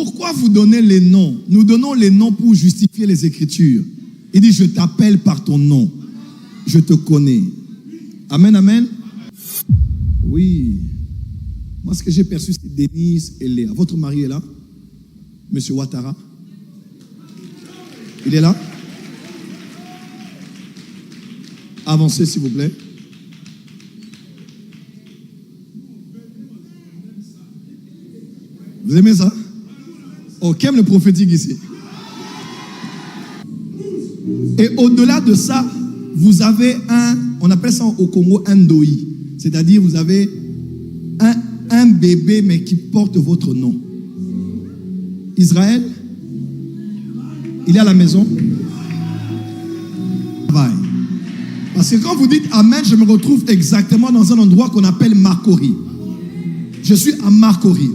pourquoi vous donnez les noms? Nous donnons les noms pour justifier les Écritures. Il dit, je t'appelle par ton nom. Je te connais. Amen, amen. Oui. Moi, ce que j'ai perçu, c'est Denise et Léa. Votre mari est là? Monsieur Ouattara? Il est là? Avancez, s'il vous plaît. Vous aimez ça? Oh, qui aime le prophétique ici? Et au-delà de ça, vous avez on appelle ça au Congo un doi. C'est-à-dire, vous avez un bébé, mais qui porte votre nom. Israël, il est à la maison. Parce que quand vous dites Amen, je me retrouve exactement dans un endroit qu'on appelle Makori. Je suis à Makori.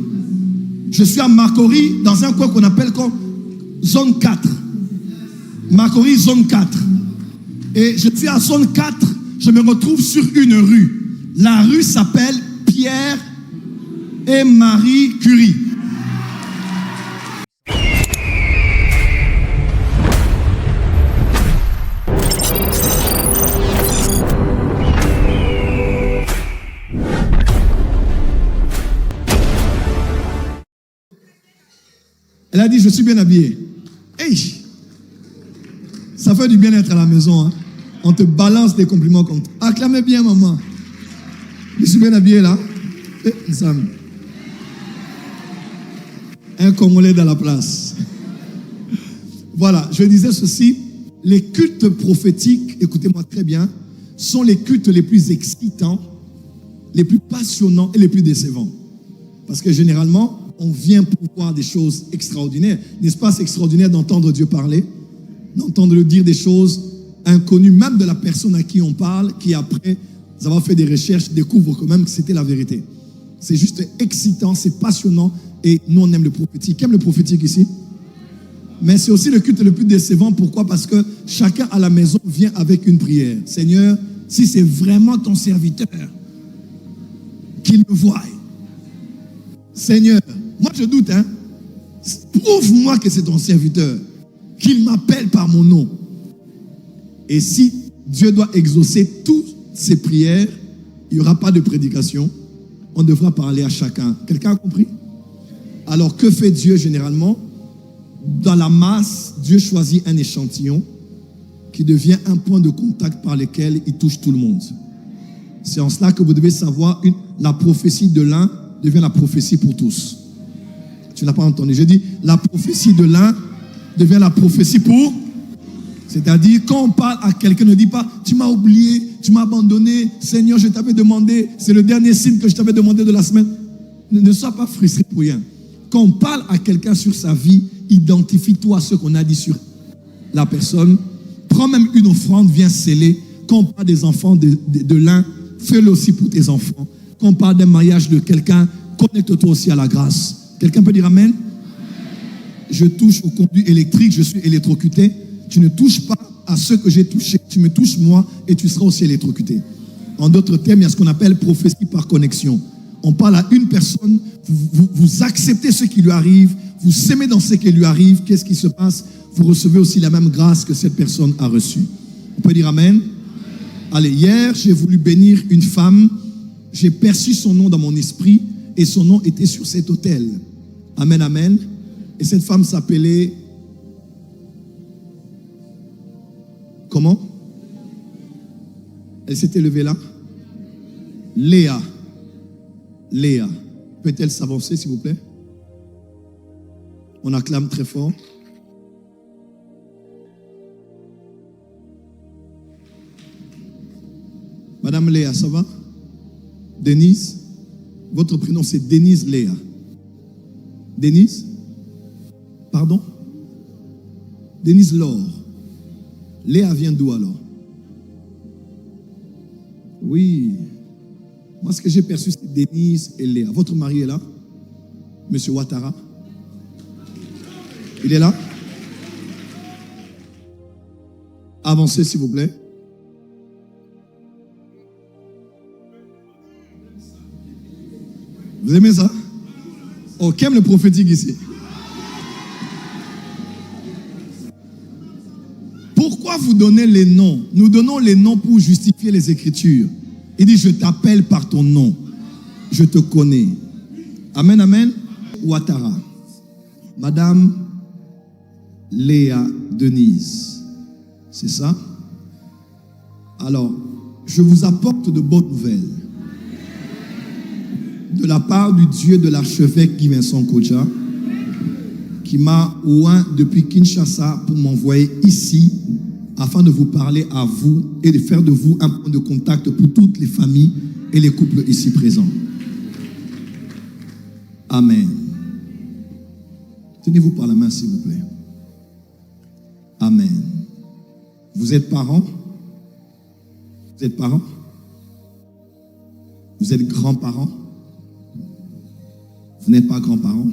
Je suis à Makori dans un coin qu'on appelle comme zone 4. Makori, zone 4. Et je suis à zone 4, je me retrouve sur une rue. La rue s'appelle Pierre et Marie Curie. Elle a dit, je suis bien habillée. Hey, ça fait du bien d'être à la maison. Hein. On te balance des compliments comme ça. Acclamez bien, maman. Je suis bien habillé là. Sam. Un Congolais dans la place. Voilà, je disais ceci. Les cultes prophétiques, écoutez-moi très bien, sont les cultes les plus excitants, les plus passionnants et les plus décevants. Parce que généralement, on vient pour voir des choses extraordinaires. N'est-ce pas, c'est extraordinaire d'entendre Dieu parler, d'entendre le dire des choses inconnues, même de la personne à qui on parle, qui après avoir fait des recherches, découvre quand même que c'était la vérité. C'est juste excitant, c'est passionnant, et nous on aime le prophétique. Qui aime le prophétique ici? Mais c'est aussi le culte le plus décevant. Pourquoi? Parce que chacun à la maison vient avec une prière. Seigneur, si c'est vraiment ton serviteur, qu'il me voie. Seigneur, moi je doute, hein. Prouve-moi que c'est ton serviteur, qu'il m'appelle par mon nom. Et si Dieu doit exaucer toutes ces prières, il n'y aura pas de prédication. On devra parler à chacun. Quelqu'un a compris? Alors que fait Dieu généralement? Dans la masse, Dieu choisit un échantillon qui devient un point de contact par lequel il touche tout le monde. C'est en cela que vous devez savoir, la prophétie de l'un devient la prophétie pour tous. Tu n'as pas entendu? Je dis, la prophétie de l'un devient la prophétie pour... C'est-à-dire, quand on parle à quelqu'un, ne dit pas, tu m'as oublié, tu m'as abandonné, Seigneur, je t'avais demandé, c'est le dernier signe que je t'avais demandé de la semaine. Ne sois pas frustré pour rien. Quand on parle à quelqu'un sur sa vie, identifie-toi à ce qu'on a dit sur la personne. Prends même une offrande, viens sceller. Quand on parle des enfants de l'un, fais-le aussi pour tes enfants. Quand on parle d'un mariage de quelqu'un, connecte-toi aussi à la grâce. Quelqu'un peut dire Amen? Je touche au conduit électrique, je suis électrocuté. Tu ne touches pas à ce que j'ai touché. Tu me touches moi et tu seras aussi électrocuté. En d'autres termes, il y a ce qu'on appelle prophétie par connexion. On parle à une personne, vous acceptez ce qui lui arrive, vous s'aimez dans ce qui lui arrive. Qu'est-ce qui se passe? Vous recevez aussi la même grâce que cette personne a reçue. On peut dire Amen? Allez, hier, j'ai voulu bénir une femme. J'ai perçu son nom dans mon esprit et son nom était sur cet autel. Amen, amen. Et cette femme s'appelait... Comment? Elle s'était levée là. Léa. Léa. Peut-elle s'avancer, s'il vous plaît? On acclame très fort. Madame Léa, ça va? Denise? Votre prénom c'est Denise Léa. Denise? Pardon? Denise Laure. Léa vient d'où alors? Oui. Moi, ce que j'ai perçu, c'est Denise et Léa. Votre mari est là? Monsieur Ouattara? Il est là? Avancez, s'il vous plaît. Vous aimez ça? Oh, qui aime le prophétique ici? vous donnez les noms, nous donnons les noms pour justifier les Écritures. Il dit, je t'appelle par ton nom. Je te connais. Amen, amen. Ouattara. Madame Léa Denise. C'est ça? Alors, je vous apporte de bonnes nouvelles. De la part du Dieu de l'archevêque Guy Vincent Kocha, qui m'a oint depuis Kinshasa pour m'envoyer ici afin de vous parler à vous et de faire de vous un point de contact pour toutes les familles et les couples ici présents. Amen. Tenez-vous par la main, s'il vous plaît. Amen. Vous êtes parents? Vous êtes parents? Vous êtes grands-parents? Vous n'êtes pas grands-parents?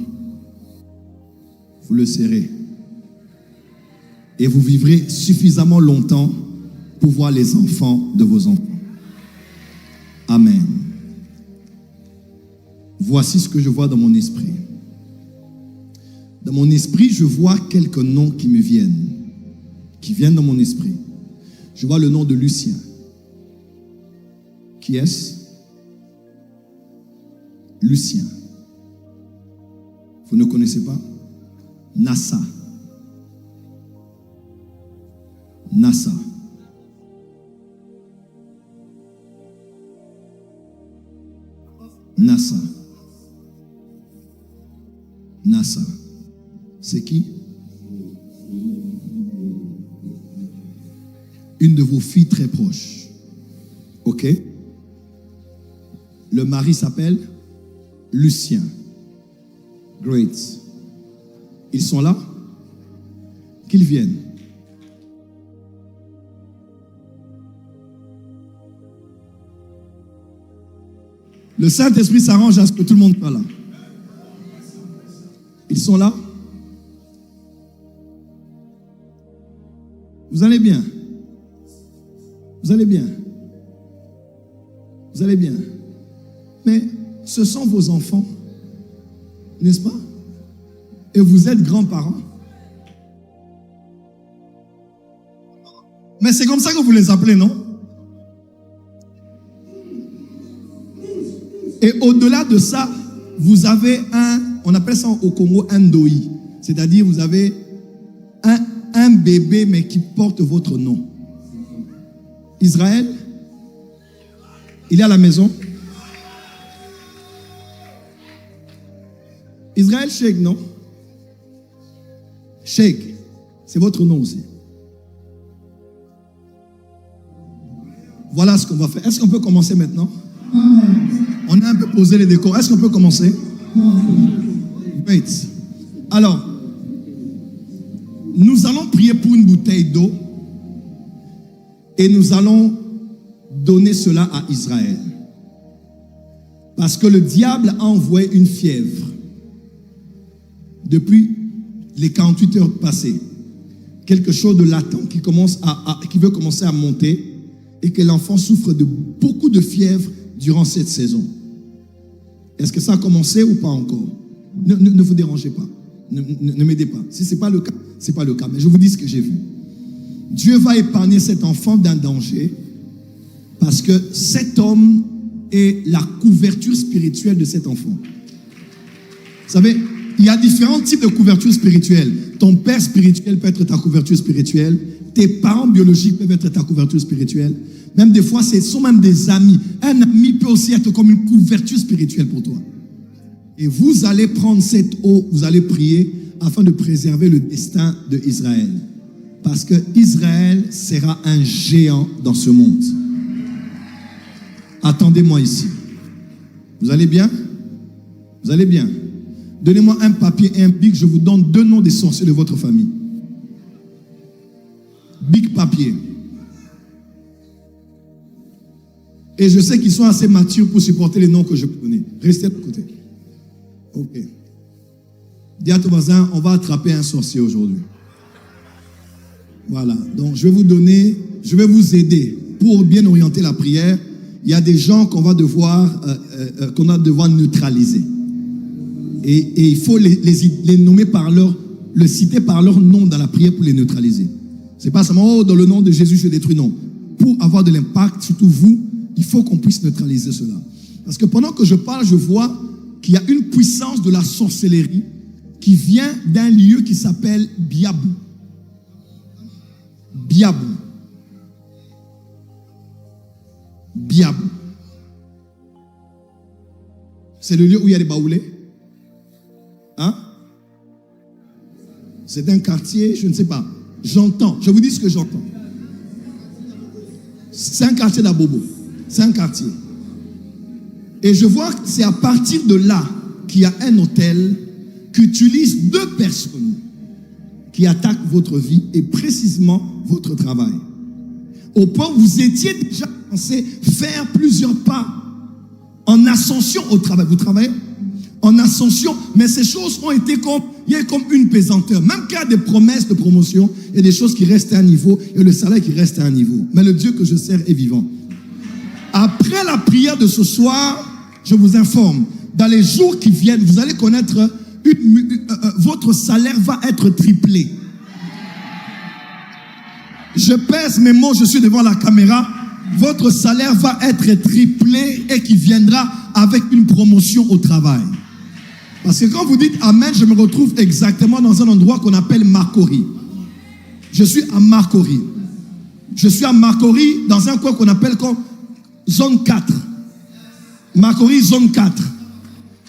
Vous le serez. Et vous vivrez suffisamment longtemps pour voir les enfants de vos enfants. Amen. Voici ce que je vois dans mon esprit. Dans mon esprit, je vois quelques noms qui me viennent. Qui viennent dans mon esprit. Je vois le nom de Lucien. Qui est-ce? Lucien. Vous ne connaissez pas? Nassa. Nassa. Nassa. Nassa. C'est qui? Une de vos filles très proches. Ok? Le mari s'appelle Lucien. Great. Ils sont là? Qu'ils viennent. Le Saint-Esprit s'arrange à ce que tout le monde soit là. Ils sont là? Vous allez bien? Vous allez bien? Vous allez bien? Mais ce sont vos enfants, n'est-ce pas? Et vous êtes grands-parents. Mais c'est comme ça que vous les appelez, non? Et au-delà de ça, vous avez on appelle ça au Congo un doi. C'est-à-dire vous avez un bébé mais qui porte votre nom. Israël, il est à la maison. Israël Sheikh, non? Sheikh, c'est votre nom aussi. Voilà ce qu'on va faire. Est-ce qu'on peut commencer maintenant? On a un peu posé les décors. Est-ce qu'on peut commencer? Wait. Alors, nous allons prier pour une bouteille d'eau et nous allons donner cela à Israël. Parce que le diable a envoyé une fièvre depuis les 48 heures passées. Quelque chose de latent qui veut commencer à monter et que l'enfant souffre de beaucoup de fièvre durant cette saison. Est-ce que ça a commencé ou pas encore? Ne vous dérangez pas. Ne m'aidez pas. Si ce n'est pas le cas, ce n'est pas le cas. Mais je vous dis ce que j'ai vu. Dieu va épargner cet enfant d'un danger parce que cet homme est la couverture spirituelle de cet enfant. Vous savez, il y a différents types de couverture spirituelle. Ton père spirituel peut être ta couverture spirituelle. Tes parents biologiques peuvent être ta couverture spirituelle. Même des fois, ce sont même des amis. Un ami peut aussi être comme une couverture spirituelle pour toi. Et vous allez prendre cette eau, vous allez prier afin de préserver le destin d'Israël. Parce que Israël sera un géant dans ce monde. Attendez-moi ici. Vous allez bien? Vous allez bien? Donnez-moi un papier et un bic, je vous donne 2 noms des sorciers de votre famille. Bic papier. Et je sais qu'ils sont assez matures pour supporter les noms que je connais. Restez de côté. Ok. Dis à ton voisin, on va attraper un sorcier aujourd'hui. Voilà. Donc, je vais vous aider pour bien orienter la prière. Il y a des gens qu'on va devoir neutraliser. Et il faut les nommer par le citer par leur nom dans la prière pour les neutraliser. C'est pas seulement dans le nom de Jésus je détruis, non. Pour avoir de l'impact, surtout vous, il faut qu'on puisse neutraliser cela. Parce que pendant que je parle, je vois qu'il y a une puissance de la sorcellerie qui vient d'un lieu qui s'appelle Biabou. Biabou. Biabou. C'est le lieu où il y a des baoulés. Hein? C'est un quartier, je ne sais pas. J'entends. Je vous dis ce que j'entends. C'est un quartier d'Abobo. C'est un quartier. Et je vois que c'est à partir de là qu'il y a un hôtel qui utilise 2 personnes qui attaquent votre vie et précisément votre travail. Au point où vous étiez déjà censé faire plusieurs pas en ascension au travail. Vous travaillez en ascension, mais ces choses ont été comme, il y a comme une pesanteur. Même qu'il y a des promesses de promotion, il y a des choses qui restent à un niveau et le salaire qui reste à un niveau. Mais le Dieu que je sers est vivant. Après la prière de ce soir, je vous informe, dans les jours qui viennent, vous allez connaître, votre salaire va être triplé. Je pèse mes mots, je suis devant la caméra. Votre salaire va être triplé et qui viendra avec une promotion au travail. Parce que quand vous dites Amen, je me retrouve exactement dans un endroit qu'on appelle Makori. Je suis à Makori. Je suis à Makori dans un coin qu'on appelle comme zone 4. Makori, zone 4.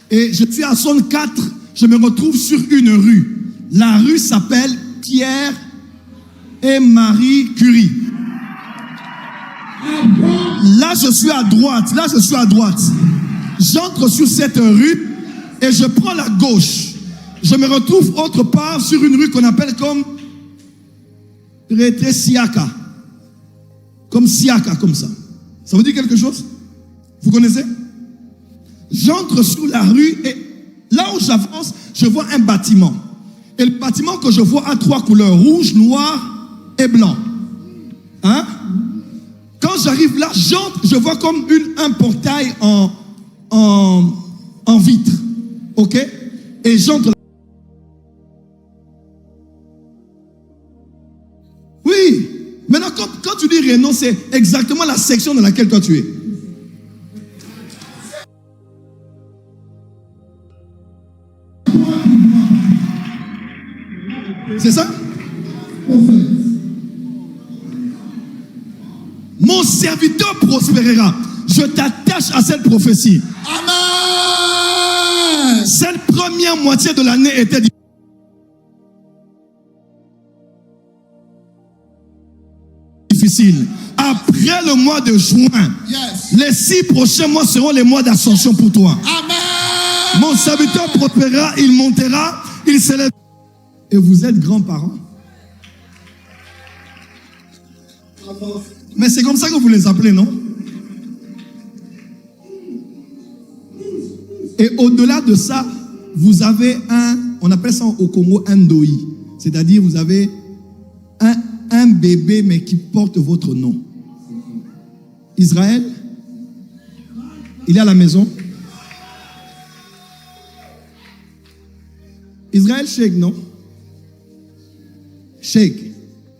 Et je suis à zone 4, je me retrouve sur une rue. La rue s'appelle Pierre et Marie Curie. Là, je suis à droite. Là, je suis à droite. J'entre sur cette rue et je prends la gauche. Je me retrouve autre part sur une rue qu'on appelle comme Siaka. Comme Siaka, comme ça. Ça vous dit quelque chose? Vous connaissez? J'entre sur la rue et là où j'avance, je vois un bâtiment. Et le bâtiment que je vois a 3 couleurs, rouge, noir et blanc. Hein? Quand j'arrive là, j'entre, je vois comme un portail en vitre. Ok? Et j'entre. Oui. Maintenant, quand tu dis Renault, c'est exactement la section dans laquelle toi tu es. C'est ça? Mon serviteur prospérera. Je t'attache à cette prophétie. Amen. Cette première moitié de l'année était difficile. Après le mois de juin, les 6 prochains mois seront les mois d'ascension pour toi. Amen. Mon serviteur prospérera, il montera, il s'élève. Et vous êtes grands-parents. Mais c'est comme ça que vous les appelez, non? Et au-delà de ça, vous avez on appelle ça au Congo un doi. C'est-à-dire vous avez un bébé mais qui porte votre nom. Israël, il est à la maison. Israël Sheikh, non? Sheikh,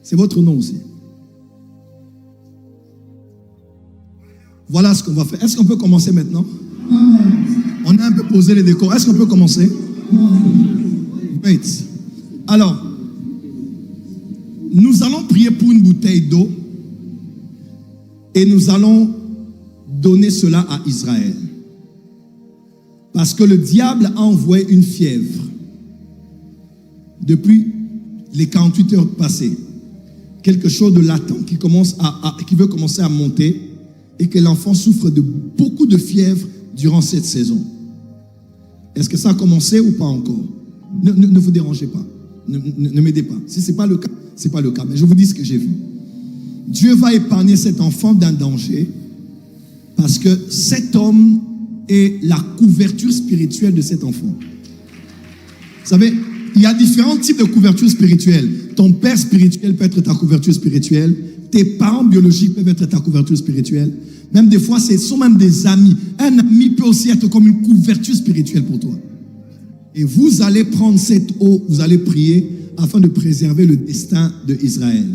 c'est votre nom aussi. Voilà ce qu'on va faire. Est-ce qu'on peut commencer maintenant? On a un peu posé les décors. Est-ce qu'on peut commencer? Wait. Alors, nous allons prier pour une bouteille d'eau et nous allons donner cela à Israël. Parce que le diable a envoyé une fièvre depuis les 48 heures passées. Quelque chose de latent qui veut commencer à monter et que l'enfant souffre de beaucoup de fièvre durant cette saison. Est-ce que ça a commencé ou pas encore? Ne vous dérangez pas. Ne m'aidez pas. Si ce n'est pas le cas, ce n'est pas le cas. Mais je vous dis ce que j'ai vu. Dieu va épargner cet enfant d'un danger parce que cet homme est la couverture spirituelle de cet enfant. Vous savez, il y a différents types de couverture spirituelle. Ton père spirituel peut être ta couverture spirituelle. Tes parents biologiques peuvent être ta couverture spirituelle. Même des fois, ce sont même des amis. Un ami peut aussi être comme une couverture spirituelle pour toi. Et vous allez prendre cette eau, vous allez prier afin de préserver le destin d'Israël.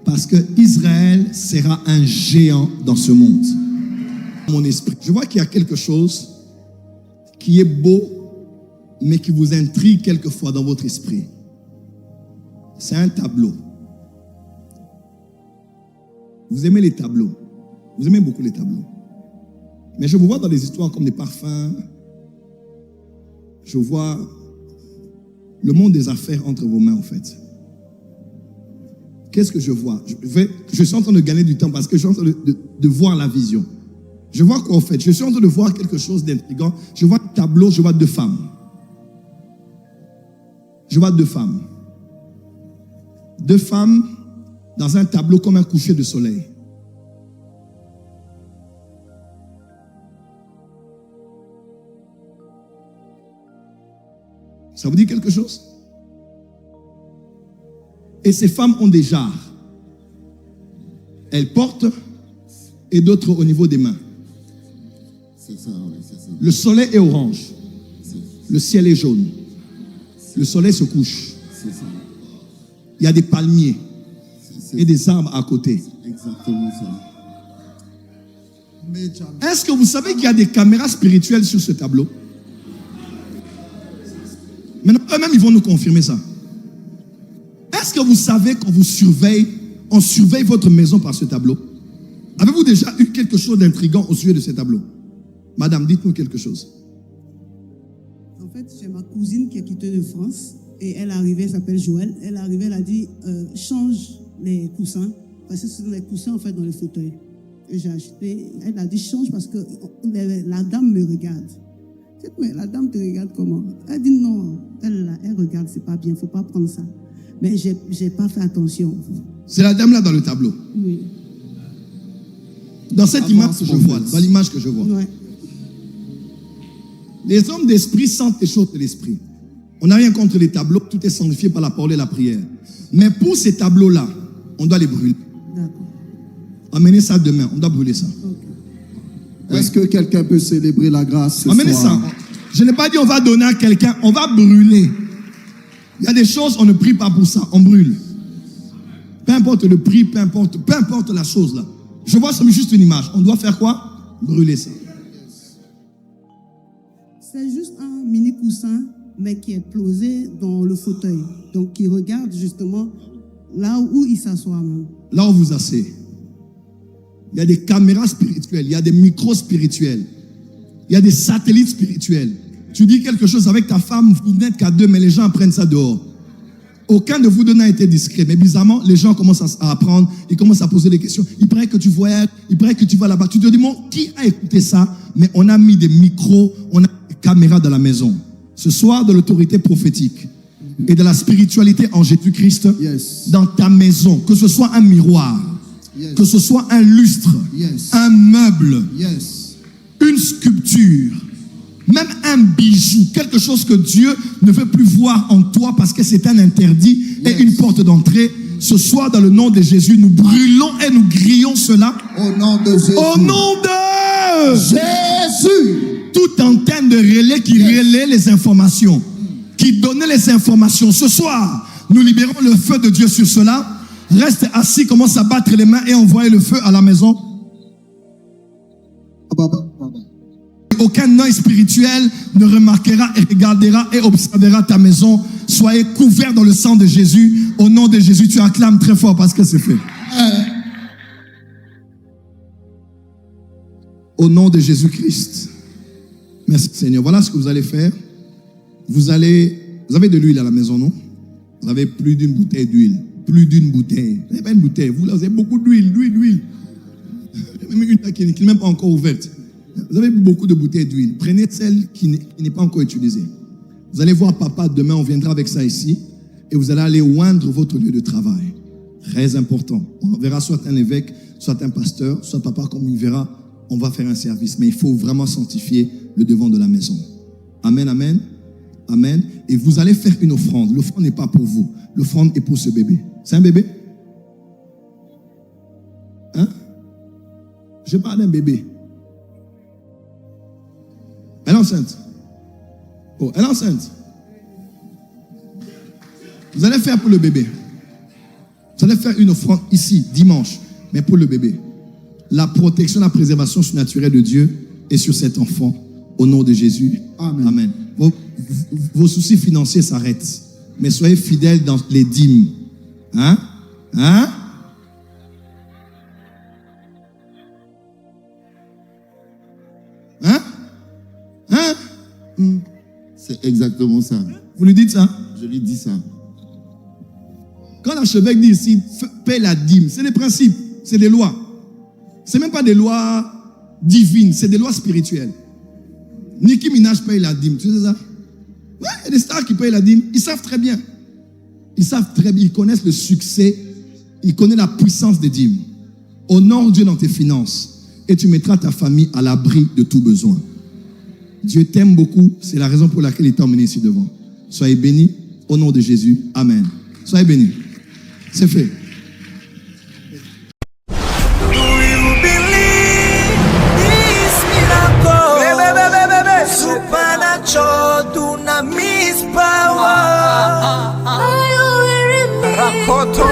Parce que Israël sera un géant dans ce monde. Mon esprit. Je vois qu'il y a quelque chose qui est beau, mais qui vous intrigue quelquefois dans votre esprit. C'est un tableau. Vous aimez les tableaux. Vous aimez beaucoup les tableaux. Mais je vous vois dans les histoires comme des parfums. Je vois le monde des affaires entre vos mains, en fait. Qu'est-ce que je vois? Je suis en train de gagner du temps parce que je suis en train de voir la vision. Je vois quoi, en fait? Je suis en train de voir quelque chose d'intriguant. Je vois un tableau, je vois deux femmes. Je vois deux femmes. Deux femmes dans un tableau comme un coucher de soleil. Ça vous dit quelque chose? Et ces femmes ont des jarres. Elles portent et d'autres au niveau des mains. C'est ça, oui, c'est ça. Le soleil est orange. Le ciel est jaune. Le soleil se couche. C'est ça. Il y a des palmiers C'est et des arbres à côté. exactement ça. Est-ce que vous savez qu'il y a des caméras spirituelles sur ce tableau? Maintenant, eux-mêmes, ils vont nous confirmer ça. Est-ce que vous savez qu'on vous surveille, on surveille votre maison par ce tableau? Avez-vous déjà eu quelque chose d'intriguant au sujet de ce tableau? Madame, dites-nous quelque chose. En fait, j'ai ma cousine qui est quittée de France et elle est arrivée, elle s'appelle Joël. Elle est arrivée, elle a dit change les coussins parce que ce sont les coussins en fait dans le fauteuil. Et j'ai acheté, elle a dit change parce que la dame me regarde. Je dis, mais la dame te regarde comment? Elle dit non, elle regarde, c'est pas bien, faut pas prendre ça. Mais j'ai pas fait attention. C'est la dame là dans le tableau. Oui. Dans cette image que je vois, dans l'image que je vois. Ouais. Les hommes d'esprit sentent les choses de l'esprit. On n'a rien contre les tableaux, tout est sanctifié par la parole et la prière. Mais pour ces tableaux-là, on doit les brûler. D'accord. Amenez ça demain, on doit brûler ça. Ok. Est-ce que quelqu'un peut célébrer la grâce ce Amenez soir? ça. Je n'ai pas dit on va donner à quelqu'un, on va brûler. Il y a des choses, on ne prie pas pour ça, on brûle. Peu importe le prix, peu importe la chose là. Je vois ça, mais juste une image. On doit faire quoi? Brûler ça. C'est juste un mini coussin, mais qui est posé dans le fauteuil. Donc, qui regarde justement là où il s'assoit même. Là où vous asseyez. Il y a des caméras spirituelles, il y a des micros spirituels, il y a des satellites spirituels. Tu dis quelque chose avec ta femme, vous n'êtes qu'à deux, mais les gens apprennent ça dehors. Aucun de vous deux n'a été discret, mais bizarrement, les gens commencent à apprendre, ils commencent à poser des questions. Il paraît que tu voyages, il paraît que tu vas là-bas. Tu te dis, bon, qui a écouté ça? Mais on a mis des micros, on a des caméras dans la maison. Ce soir, de l'autorité prophétique et de la spiritualité en Jésus-Christ, Yes. dans ta maison, que ce soit un miroir, Yes. que ce soit un lustre, Yes. un meuble, Yes. une sculpture, même un bijou, quelque chose que Dieu ne veut plus voir en toi parce que c'est un interdit et une porte d'entrée. Ce soir, dans le nom de Jésus, nous brûlons et nous grillons cela. Au nom de Jésus. Au nom de Jésus. toute antenne de relais qui relaie les informations, qui donnait les informations. Ce soir, nous libérons le feu de Dieu sur cela. Reste assis, commence à battre les mains et envoyer le feu à la maison. Aucun œil spirituel ne remarquera et regardera et observera ta maison. Soyez couverts dans le sang de Jésus. Au nom de Jésus, tu acclames très fort parce que c'est fait. Au nom de Jésus-Christ. Merci Seigneur. Voilà ce que vous allez faire. Vous avez de l'huile à la maison, non? Vous avez plus d'une bouteille d'huile. Plus d'une bouteille. Vous n'avez pas une bouteille. Vous avez beaucoup d'huile. Même une qui n'est même pas encore ouverte. Vous avez beaucoup de bouteilles d'huile. Prenez celle qui n'est pas encore utilisée. Vous allez voir papa, demain on viendra avec ça ici. Et vous allez aller oindre votre lieu de travail. Très important. On verra soit un évêque, soit un pasteur, soit papa comme il verra. On va faire un service. Mais il faut vraiment sanctifier le devant de la maison. Amen, amen. Amen. Et vous allez faire une offrande. L'offrande n'est pas pour vous. L'offrande est pour ce bébé. C'est un bébé? Hein? Je parle d'un bébé. Elle est enceinte. Oh, elle est enceinte. Vous allez faire pour le bébé. Vous allez faire une offrande ici, dimanche, mais pour le bébé. La protection, la préservation surnaturelle de Dieu est sur cet enfant. Au nom de Jésus. Amen. Amen. Vos soucis financiers s'arrêtent. Mais soyez fidèles dans les dîmes. Hein? Hein? Hein? Hein? C'est exactement ça. Vous lui dites ça? Je lui dis ça. Quand l'archevêque dit ici, paie la dîme, c'est des principes, c'est des lois. Ce n'est même pas des lois divines, c'est des lois spirituelles. Nicki Minaj paye la dîme, tu sais ça? Ouais, il y a des stars qui payent la dîme, ils savent très bien. Ils savent très bien, ils connaissent le succès, ils connaissent la puissance des dîmes. Honore Dieu dans tes finances et tu mettras ta famille à l'abri de tout besoin. Dieu t'aime beaucoup, c'est la raison pour laquelle il t'a emmené ici devant. Soyez bénis au nom de Jésus. Amen. Soyez bénis. C'est fait. Supernatural dunamis power. Rakoto.